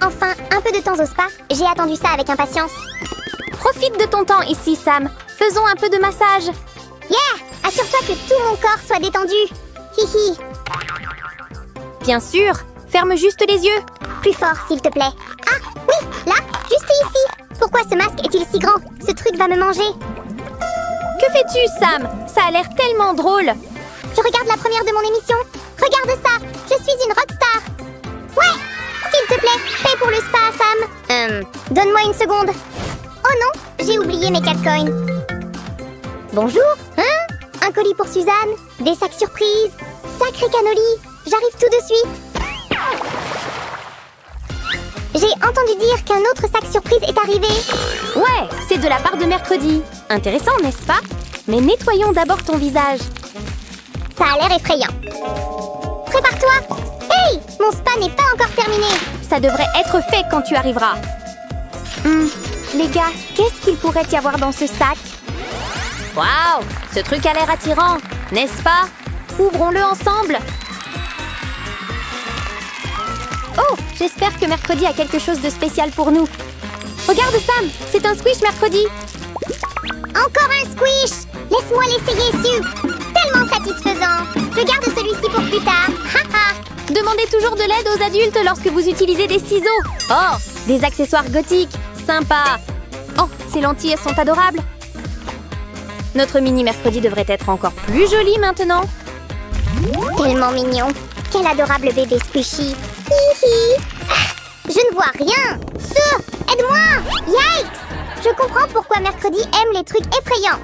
Enfin, un peu de temps au spa. J'ai attendu ça avec impatience. Profite de ton temps ici, Sam. Faisons un peu de massage. Yeah! Assure-toi que tout mon corps soit détendu. Hihi. Bien sûr. Ferme juste les yeux. Plus fort, s'il te plaît. Ah, oui, là, juste ici. Pourquoi ce masque est-il si grand? Ce truc va me manger. Que fais-tu, Sam? Ça a l'air tellement drôle. Je regarde la première de mon émission. Regarde ça, je suis une rockstar. Ouais! S'il te plaît, paye pour le spa, Sam. Donne-moi une seconde. Oh non, j'ai oublié mes 4 coins. Bonjour, hein? Un colis pour Suzanne, des sacs surprises. Sacré cannoli, j'arrive tout de suite. J'ai entendu dire qu'un autre sac surprise est arrivé. Ouais, c'est de la part de mercredi. Intéressant, n'est-ce pas? Mais nettoyons d'abord ton visage. Ça a l'air effrayant. Prépare-toi. Hey, mon spa n'est pas encore terminé. Ça devrait être fait quand tu arriveras. Les gars, qu'est-ce qu'il pourrait y avoir dans ce sac? Waouh, ce truc a l'air attirant, n'est-ce pas? Ouvrons-le ensemble. Oh, j'espère que mercredi a quelque chose de spécial pour nous. Regarde, Sam, c'est un squish mercredi. Encore un squish. Laisse-moi l'essayer, Sue. Tellement satisfaisant. Je garde celui-ci pour plus tard. Haha. Demandez toujours de l'aide aux adultes lorsque vous utilisez des ciseaux. Oh, des accessoires gothiques. Sympa. Oh, ces lentilles, elles sont adorables. Notre mini mercredi devrait être encore plus joli maintenant. Tellement mignon. Quel adorable bébé squishy. Hihi. Je ne vois rien. Sue, aide-moi. Yikes. Je comprends pourquoi mercredi aime les trucs effrayants.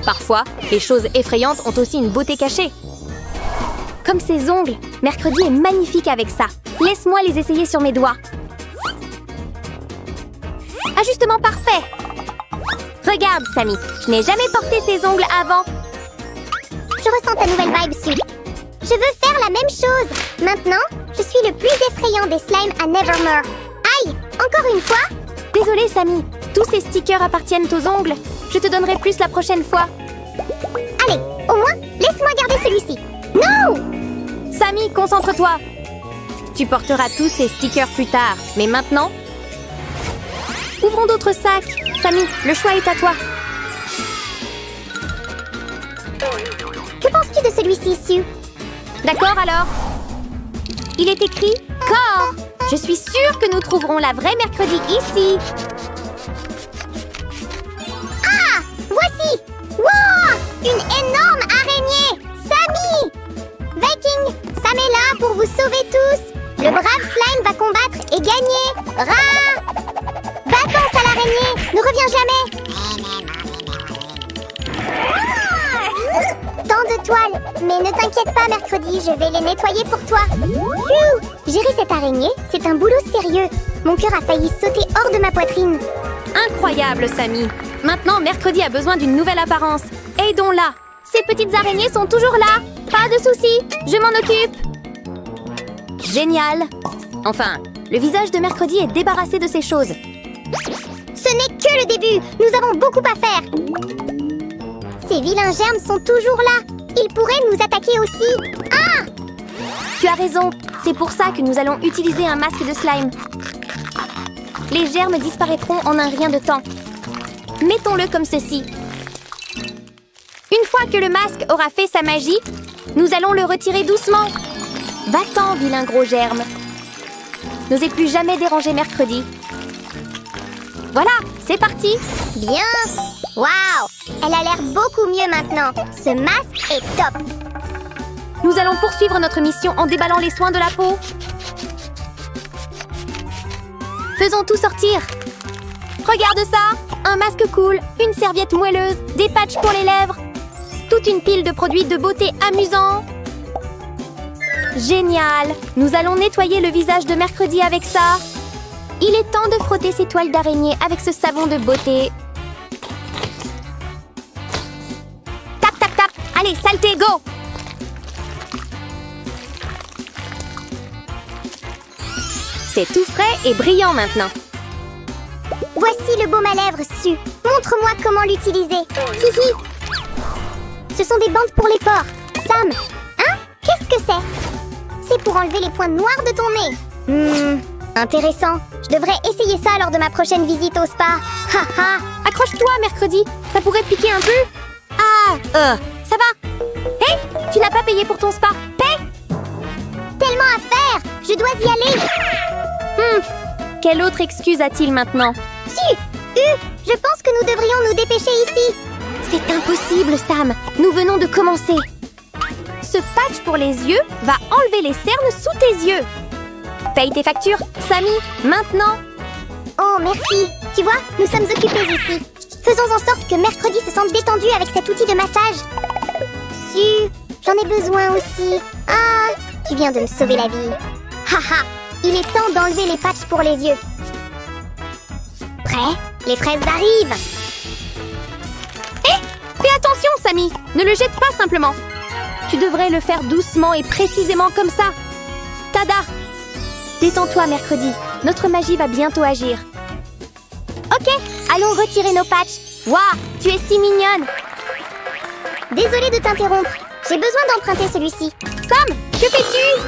Parfois, les choses effrayantes ont aussi une beauté cachée. Comme ses ongles, mercredi est magnifique avec ça. Laisse-moi les essayer sur mes doigts. Ajustement parfait. Regarde, Sammy, je n'ai jamais porté ces ongles avant. Je ressens ta nouvelle vibe, Sue. Je veux faire la même chose. Maintenant, je suis le plus effrayant des slimes à Nevermore. Aïe, encore une fois? Désolée, Sammy. Tous ces stickers appartiennent aux ongles. Je te donnerai plus la prochaine fois. Allez, au moins, laisse-moi garder celui-ci. Non! Sammy, concentre-toi. Tu porteras tous ces stickers plus tard. Mais maintenant... Ouvrons d'autres sacs. Sammy, le choix est à toi. Que penses-tu de celui-ci, Sue? D'accord alors. Il est écrit « Corps ». Je suis sûre que nous trouverons la vraie mercredi ici. Ah! Voici! Wow! Une énorme araignée! Sammy! Viking, Sam est là pour vous sauver tous. Le brave slime va combattre et gagner. Rah! Va-t'en, sale araignée! Ne reviens jamais! Tant de toiles! Mais ne t'inquiète pas, mercredi, je vais les nettoyer pour toi. Phew! Gérer cette araignée, c'est un boulot sérieux. Mon cœur a failli sauter hors de ma poitrine. Incroyable, Sammy. Maintenant, mercredi a besoin d'une nouvelle apparence. Aidons-la. Ces petites araignées sont toujours là. Pas de soucis, je m'en occupe. Génial. Enfin, le visage de mercredi est débarrassé de ces choses. Ce n'est que le début. Nous avons beaucoup à faire. Ces vilains germes sont toujours là. Ils pourraient nous attaquer aussi. Ah! Tu as raison. C'est pour ça que nous allons utiliser un masque de slime. Les germes disparaîtront en un rien de temps. Mettons-le comme ceci. Une fois que le masque aura fait sa magie, nous allons le retirer doucement. Va-t'en, vilain gros germe. N'osez plus jamais déranger mercredi. Voilà, c'est parti. Bien. Waouh! Elle a l'air beaucoup mieux maintenant. Ce masque est top. Nous allons poursuivre notre mission en déballant les soins de la peau. Faisons tout sortir. Regarde ça! Un masque cool, une serviette moelleuse, des patchs pour les lèvres. Toute une pile de produits de beauté amusants. Génial! Nous allons nettoyer le visage de mercredi avec ça. Il est temps de frotter ces toiles d'araignée avec ce savon de beauté. Tap, tap, tap! Allez, saleté, go! C'est tout frais et brillant maintenant. Voici le baume à lèvres, Sue. Montre-moi comment l'utiliser. Hihi. Ce sont des bandes pour les pores. Sam, hein? Qu'est-ce que c'est? C'est pour enlever les points noirs de ton nez. Intéressant. Je devrais essayer ça lors de ma prochaine visite au spa. Haha. Accroche-toi, mercredi. Ça pourrait te piquer un peu. Ah, ça va. Hé, tu n'as pas payé pour ton spa. Paie. Tellement à faire. Je dois y aller. Quelle autre excuse a-t-il maintenant? Je pense que nous devrions nous dépêcher ici. C'est impossible, Sam. Nous venons de commencer. Ce patch pour les yeux va enlever les cernes sous tes yeux. Paye tes factures, Sammy, maintenant. Oh, merci. Tu vois, nous sommes occupés ici. Faisons en sorte que mercredi se sente détendu avec cet outil de massage. J'en ai besoin aussi. Ah, tu viens de me sauver la vie. Haha, il est temps d'enlever les patchs pour les yeux. Prêt? Les fraises arrivent. Hé, fais attention, Sammy. Ne le jette pas simplement. Tu devrais le faire doucement et précisément comme ça. Tada! Détends-toi, mercredi. Notre magie va bientôt agir. Ok, allons retirer nos patchs. Waouh, tu es si mignonne. Désolée de t'interrompre. J'ai besoin d'emprunter celui-ci. Sam, que fais-tu?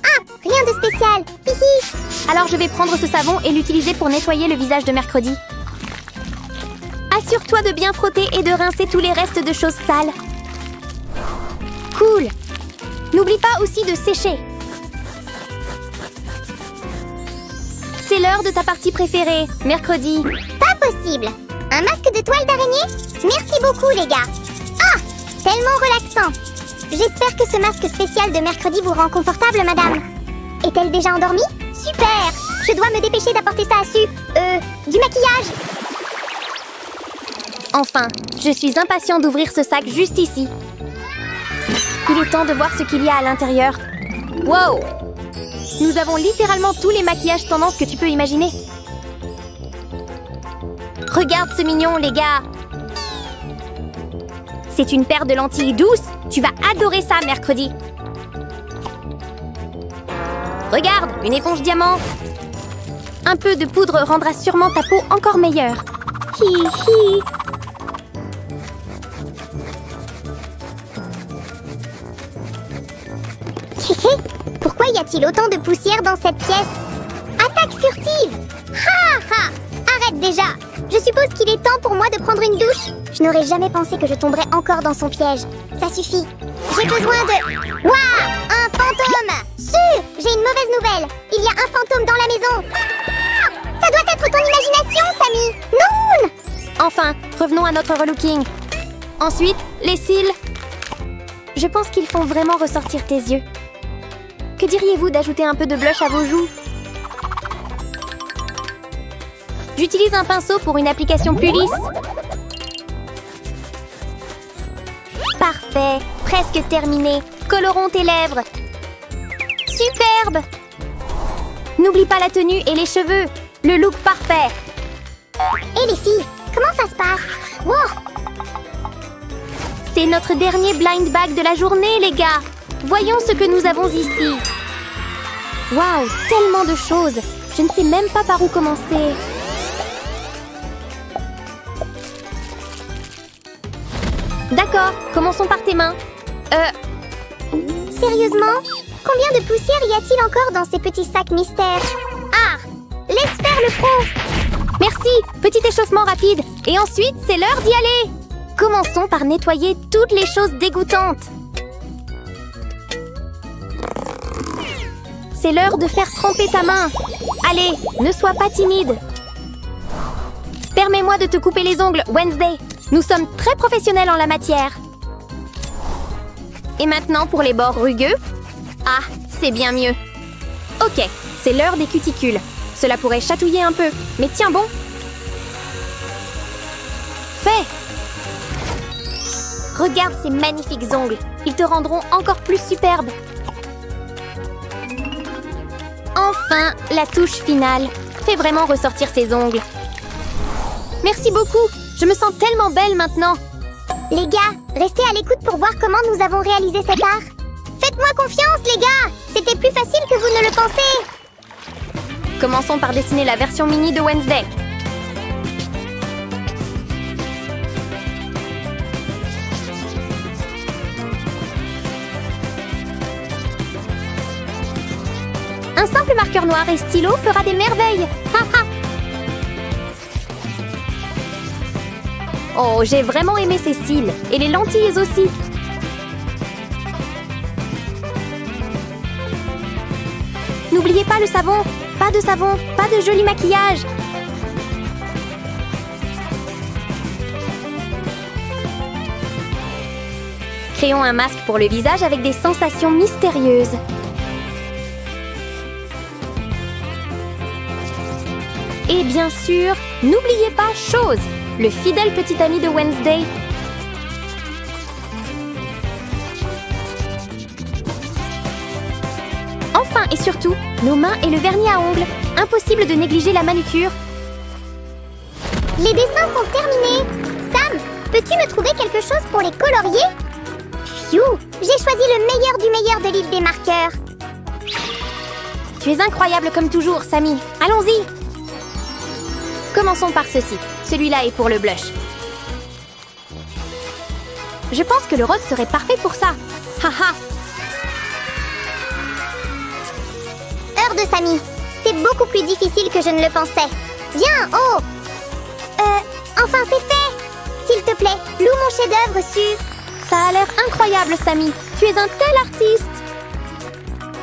Ah, rien de spécial. Hihi. Alors je vais prendre ce savon et l'utiliser pour nettoyer le visage de mercredi. Assure-toi de bien frotter et de rincer tous les restes de choses sales. Cool. N'oublie pas aussi de sécher. C'est l'heure de ta partie préférée, mercredi. Pas possible. Un masque de toile d'araignée? Merci beaucoup, les gars. Ah, tellement relaxant. J'espère que ce masque spécial de mercredi vous rend confortable, madame. Est-elle déjà endormie? Super. Je dois me dépêcher d'apporter ça à Sue. Du maquillage. Enfin, je suis impatient d'ouvrir ce sac juste ici. Il est temps de voir ce qu'il y a à l'intérieur. Wow! Nous avons littéralement tous les maquillages tendance que tu peux imaginer. Regarde ce mignon, les gars! C'est une paire de lentilles douces. Tu vas adorer ça, mercredi. Regarde, une éponge diamant. Un peu de poudre rendra sûrement ta peau encore meilleure. Hi hi. Pourquoi y a-t-il autant de poussière dans cette pièce? Attaque furtive! Ha ha! Arrête déjà! Je suppose qu'il est temps pour moi de prendre une douche. Je n'aurais jamais pensé que je tomberais encore dans son piège. Ça suffit. J'ai besoin de... Waouh! Un fantôme! Sue! J'ai une mauvaise nouvelle. Il y a un fantôme dans la maison. Ah! Ça doit être ton imagination, Sammy! Non! Enfin, revenons à notre relooking. Ensuite, les cils. Je pense qu'ils font vraiment ressortir tes yeux. Que diriez-vous d'ajouter un peu de blush à vos joues? J'utilise un pinceau pour une application plus lisse. Parfait, presque terminé. Colorons tes lèvres. Superbe! N'oublie pas la tenue et les cheveux. Le look parfait. Et les filles, comment ça se passe? Wow! C'est notre dernier blind bag de la journée, les gars. Voyons ce que nous avons ici. Waouh, tellement de choses. Je ne sais même pas par où commencer. D'accord, commençons par tes mains. Sérieusement? Combien de poussière y a-t-il encore dans ces petits sacs mystères? Ah! Laisse faire le pro! Merci, petit échauffement rapide. Et ensuite, c'est l'heure d'y aller. Commençons par nettoyer toutes les choses dégoûtantes. C'est l'heure de faire tremper ta main. Allez, ne sois pas timide. Permets-moi de te couper les ongles, Wednesday. Nous sommes très professionnels en la matière. Et maintenant pour les bords rugueux. Ah, c'est bien mieux. Ok, c'est l'heure des cuticules. Cela pourrait chatouiller un peu, mais tiens bon. Fait. Regarde ces magnifiques ongles. Ils te rendront encore plus superbe. Enfin, la touche finale. Fais vraiment ressortir ses ongles. Merci beaucoup. Je me sens tellement belle maintenant. Les gars, restez à l'écoute pour voir comment nous avons réalisé cet art. Faites-moi confiance, les gars. C'était plus facile que vous ne le pensez. Commençons par dessiner la version mini de Wednesday. Un simple marqueur noir et stylo fera des merveilles. Ha ha. Oh, j'ai vraiment aimé ces cils. Et les lentilles aussi. N'oubliez pas le savon. Pas de savon, pas de joli maquillage. Créons un masque pour le visage avec des sensations mystérieuses. Et bien sûr, n'oubliez pas chose, le fidèle petit ami de Wednesday. Enfin et surtout, nos mains et le vernis à ongles. Impossible de négliger la manucure. Les dessins sont terminés. Sam, peux-tu me trouver quelque chose pour les colorier? Phew, j'ai choisi le meilleur du meilleur de l'île des marqueurs. Tu es incroyable comme toujours, Sammy. Allons-y. Commençons par ceci. Celui-là est pour le blush. Je pense que le rose serait parfait pour ça. Haha. Heure de Sammy. C'est beaucoup plus difficile que je ne le pensais. Viens, oh! Enfin c'est fait! S'il te plaît, loue mon chef-d'œuvre sur... Ça a l'air incroyable, Sammy. Tu es un tel artiste.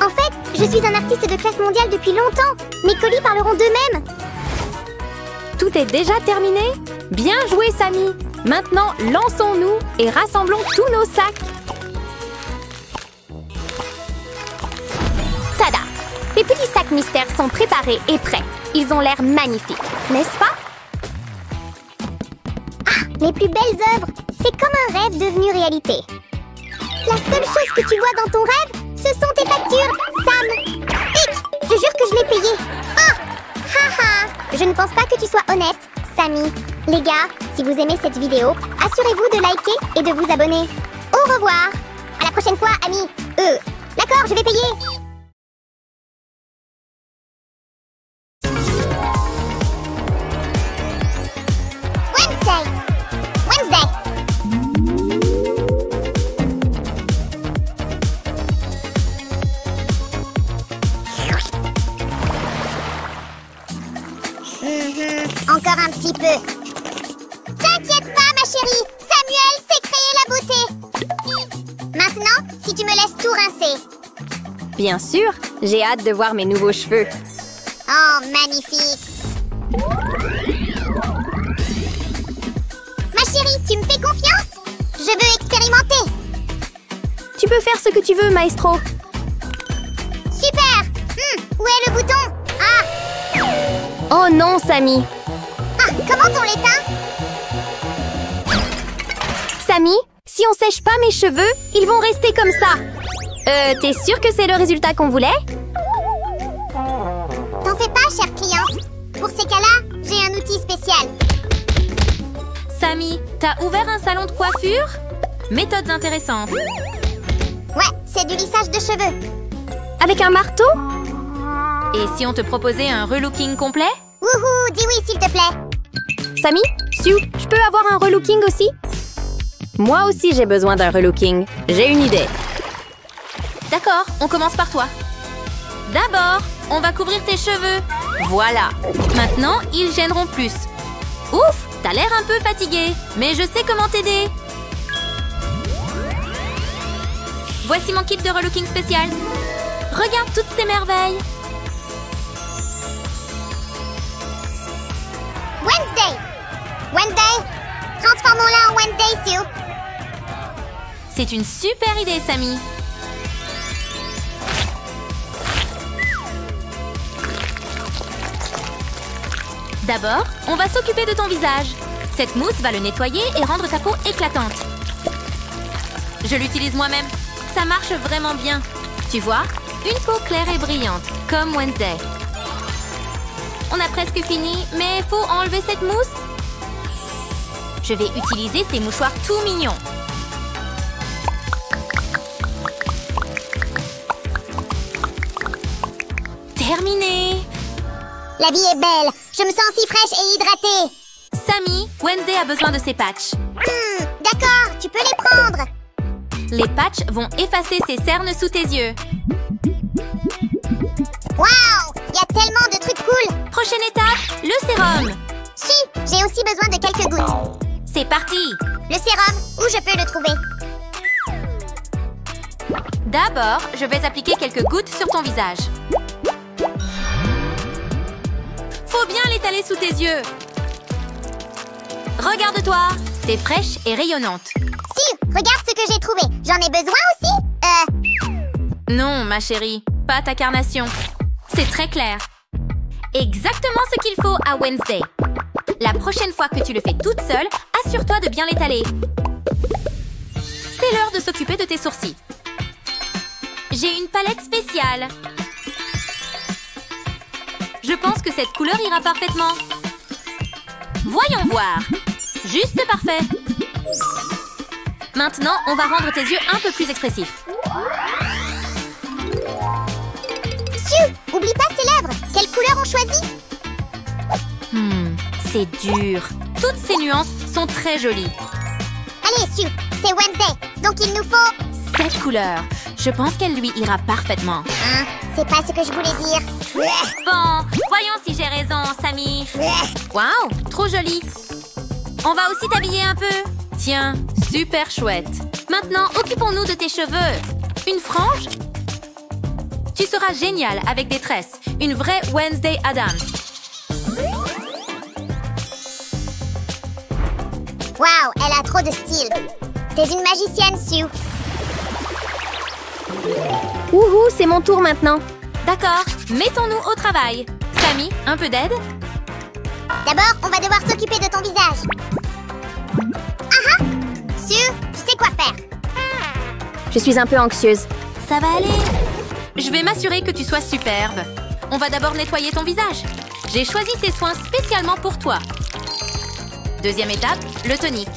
En fait, je suis un artiste de classe mondiale depuis longtemps. Mes colis parleront d'eux-mêmes. Tout est déjà terminé? Bien joué, Sammy. Maintenant, lançons-nous et rassemblons tous nos sacs. Tada! Les petits sacs mystères sont préparés et prêts. Ils ont l'air magnifiques, n'est-ce pas? Les plus belles œuvres, c'est comme un rêve devenu réalité. La seule chose que tu vois dans ton rêve, ce sont tes factures, Sam. Hic, je jure que je l'ai payé. Ah! Haha! Je ne pense pas que tu sois honnête, Sammy. Les gars, si vous aimez cette vidéo, assurez-vous de liker et de vous abonner. Au revoir. À la prochaine fois, amis. D'accord, je vais payer. Wednesday. Encore un petit peu. T'inquiète pas, ma chérie. Samuel sait créer la beauté. Maintenant, si tu me laisses tout rincer. Bien sûr. J'ai hâte de voir mes nouveaux cheveux. Oh, magnifique. Ma chérie, tu me fais confiance? Je veux expérimenter. Tu peux faire ce que tu veux, Maestro. Super. Où est le bouton? Ah! Oh non, Sammy. Ah, comment on l'éteint? Sammy, si on sèche pas mes cheveux, ils vont rester comme ça. T'es sûre que c'est le résultat qu'on voulait? T'en fais pas, chère cliente. Pour ces cas-là, j'ai un outil spécial. Sammy, t'as ouvert un salon de coiffure? Méthodes intéressantes. Ouais, c'est du lissage de cheveux. Avec un marteau? Et si on te proposait un relooking complet? Wouhou, dis oui, s'il te plaît. Sammy, Sue, je peux avoir un relooking aussi? Moi aussi, j'ai besoin d'un relooking. J'ai une idée. D'accord, on commence par toi. D'abord, on va couvrir tes cheveux. Voilà. Maintenant, ils gêneront plus. Ouf, t'as l'air un peu fatigué, mais je sais comment t'aider. Voici mon kit de relooking spécial. Regarde toutes ces merveilles. Wednesday, transformons-la en Wednesday, Sue. C'est une super idée, Sammy. D'abord, on va s'occuper de ton visage. Cette mousse va le nettoyer et rendre ta peau éclatante. Je l'utilise moi-même. Ça marche vraiment bien. Tu vois, une peau claire et brillante, comme Wednesday. On a presque fini, mais faut enlever cette mousse. Je vais utiliser ces mouchoirs tout mignons. Terminé. La vie est belle. Je me sens si fraîche et hydratée. Sammy, Wednesday a besoin de ces patchs. D'accord, tu peux les prendre. Les patchs vont effacer ces cernes sous tes yeux. Waouh! Il y a tellement de trucs cool! Prochaine étape, le sérum. Si, j'ai aussi besoin de quelques gouttes. C'est parti. Le sérum, où je peux le trouver? D'abord, je vais appliquer quelques gouttes sur ton visage. Faut bien l'étaler sous tes yeux. Regarde-toi, t'es fraîche et rayonnante. Si, regarde ce que j'ai trouvé. J'en ai besoin aussi? Non, ma chérie, pas ta carnation. C'est très clair. Exactement ce qu'il faut à Wednesday. La prochaine fois que tu le fais toute seule, assure-toi de bien l'étaler. C'est l'heure de s'occuper de tes sourcils. J'ai une palette spéciale. Je pense que cette couleur ira parfaitement. Voyons voir. Juste parfait. Maintenant, on va rendre tes yeux un peu plus expressifs. Sue, oublie pas ces lèvres. Quelle couleur on choisit? C'est dur. Toutes ces nuances sont très jolies. Allez, Sue, c'est Wednesday. Donc il nous faut... Cette couleur, je pense qu'elle lui ira parfaitement. Hein? C'est pas ce que je voulais dire. Bon, voyons si j'ai raison, Sammy. Waouh, trop joli. On va aussi t'habiller un peu. Tiens, super chouette. Maintenant, occupons-nous de tes cheveux. Une frange? Tu seras géniale avec des tresses. Une vraie Wednesday Addams. Waouh, elle a trop de style. T'es une magicienne, Sue. Wouhou, c'est mon tour maintenant. D'accord, mettons-nous au travail. Sammy, un peu d'aide? D'abord, on va devoir s'occuper de ton visage. Ah ah! Sue, tu sais quoi faire. Je suis un peu anxieuse. Ça va aller. Je vais m'assurer que tu sois superbe. On va d'abord nettoyer ton visage. J'ai choisi ces soins spécialement pour toi. Deuxième étape, le tonique.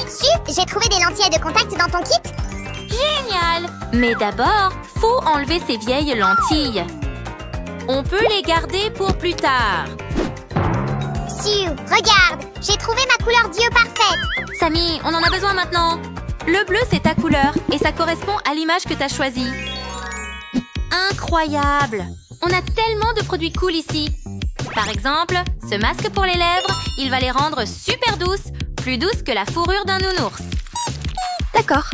Sue, j'ai trouvé des lentilles de contact dans ton kit. Génial! Mais d'abord, faut enlever ces vieilles lentilles. On peut les garder pour plus tard. Sue, regarde, j'ai trouvé ma couleur d'yeux parfaite. Sammy, on en a besoin maintenant. Le bleu, c'est ta couleur et ça correspond à l'image que tu as choisie. Incroyable! On a tellement de produits cool ici. Par exemple, ce masque pour les lèvres, il va les rendre super douces, plus douces que la fourrure d'un nounours. D'accord.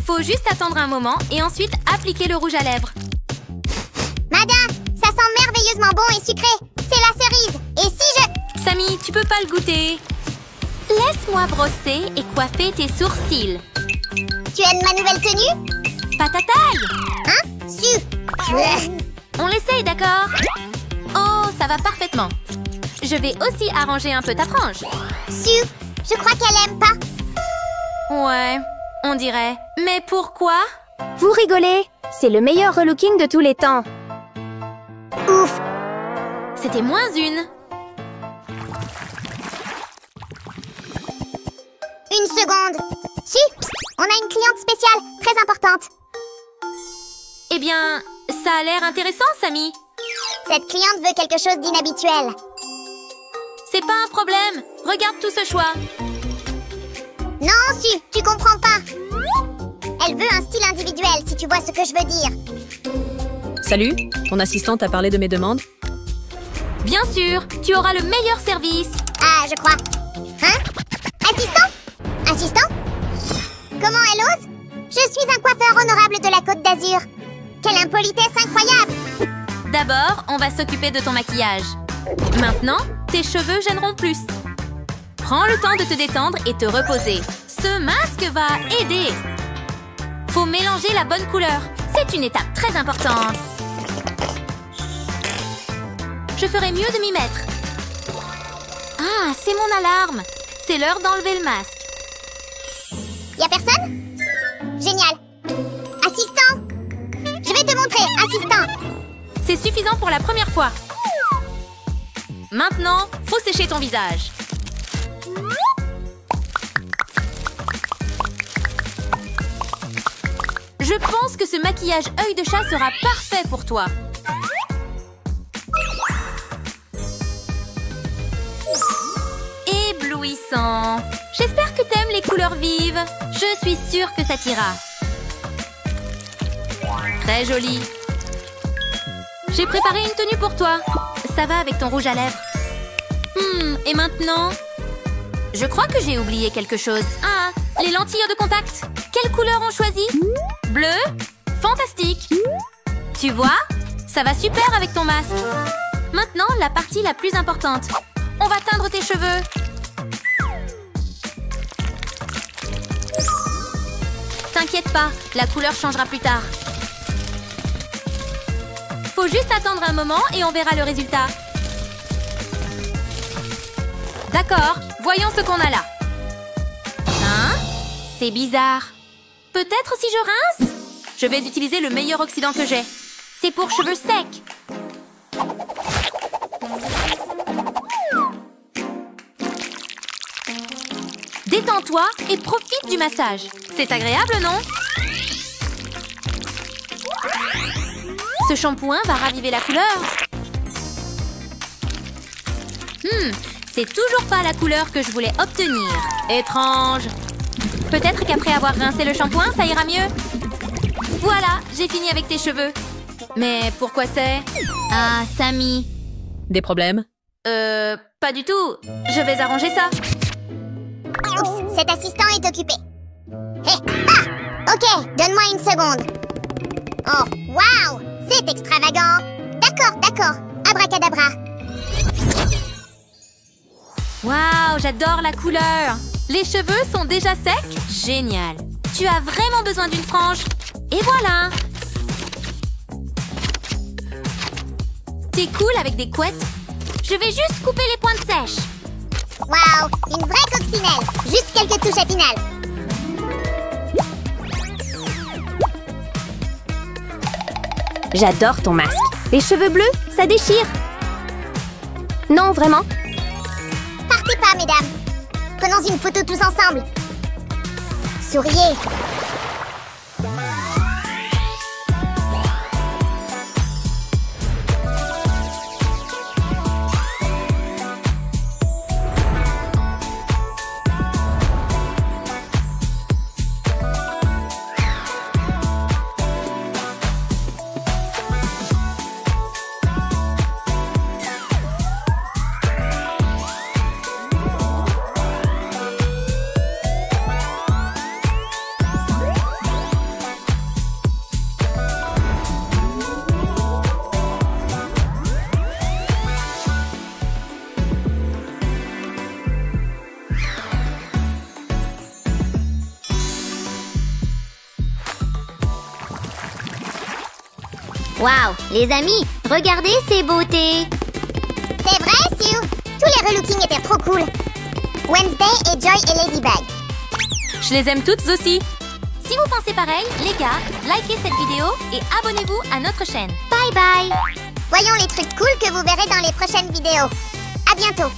Faut juste attendre un moment et ensuite appliquer le rouge à lèvres. Madame, ça sent merveilleusement bon et sucré. C'est la cerise. Et si je... Sammy, tu peux pas le goûter. Laisse-moi brosser et coiffer tes sourcils. Tu aimes ma nouvelle tenue? Pas ta taille! Hein? Sue! On l'essaye, d'accord? Oh, ça va parfaitement. Je vais aussi arranger un peu ta frange. Sue, je crois qu'elle aime pas. Ouais, on dirait. Mais pourquoi? Vous rigolez? C'est le meilleur relooking de tous les temps. Ouf! C'était moins une. Une seconde. Sue, on a une cliente spéciale, très importante. Eh bien, ça a l'air intéressant, Sammy. Cette cliente veut quelque chose d'inhabituel. C'est pas un problème. Regarde tout ce choix. Non, Sue, tu comprends pas. Elle veut un style individuel, si tu vois ce que je veux dire. Salut, ton assistante a parlé de mes demandes? Bien sûr, tu auras le meilleur service. Ah, je crois. Hein? Assistant? Assistant? Comment elle ose? Je suis un coiffeur honorable de la Côte d'Azur. Quelle impolitesse incroyable! D'abord, on va s'occuper de ton maquillage. Maintenant, tes cheveux gêneront plus. Prends le temps de te détendre et te reposer. Ce masque va aider. Faut mélanger la bonne couleur. C'est une étape très importante. Je ferais mieux de m'y mettre. Ah, c'est mon alarme. C'est l'heure d'enlever le masque. Y'a personne? Génial! Assistant! Je vais te montrer, assistant! C'est suffisant pour la première fois. Maintenant, faut sécher ton visage. Je pense que ce maquillage œil de chat sera parfait pour toi. éblouissant. J'espère que t'aimes les couleurs vives. Je suis sûre que ça t'ira. Très joli. J'ai préparé une tenue pour toi. Ça va avec ton rouge à lèvres. Et maintenant? Je crois que j'ai oublié quelque chose. Ah, les lentilles de contact. Quelle couleur on choisit? Bleu? Fantastique. Tu vois? Ça va super avec ton masque. Maintenant, la partie la plus importante. On va teindre tes cheveux. T'inquiète pas, la couleur changera plus tard. Faut juste attendre un moment et on verra le résultat. D'accord, voyons ce qu'on a là. Hein? C'est bizarre. Peut-être si je rince? Je vais utiliser le meilleur oxydant que j'ai. C'est pour cheveux secs. Détends-toi et profite du massage. C'est agréable, non? Ce shampoing va raviver la couleur. C'est toujours pas la couleur que je voulais obtenir. Étrange. Peut-être qu'après avoir rincé le shampoing, ça ira mieux. Voilà, j'ai fini avec tes cheveux. Mais pourquoi c'est... Ah, Sammy. Des problèmes? Pas du tout. Je vais arranger ça. Oups, cet assistant est occupé. Ok, donne-moi une seconde. Oh, waouh, c'est extravagant. D'accord, abracadabra. Waouh, j'adore la couleur. Les cheveux sont déjà secs? Génial. Tu as vraiment besoin d'une frange. Et voilà. T'es cool avec des couettes? Je vais juste couper les pointes sèches. Waouh, une vraie coccinelle. Juste quelques touches à finale. J'adore ton masque. Les cheveux bleus, ça déchire. Non, vraiment. Partez pas, mesdames. Prenons une photo tous ensemble. Souriez. Waouh, les amis, regardez ces beautés. C'est vrai, Sue. Tous les relookings étaient trop cool. Wednesday et Joy et Ladybug. Je les aime toutes aussi. Si vous pensez pareil, les gars, likez cette vidéo et abonnez-vous à notre chaîne. Bye bye. Voyons les trucs cool que vous verrez dans les prochaines vidéos. À bientôt.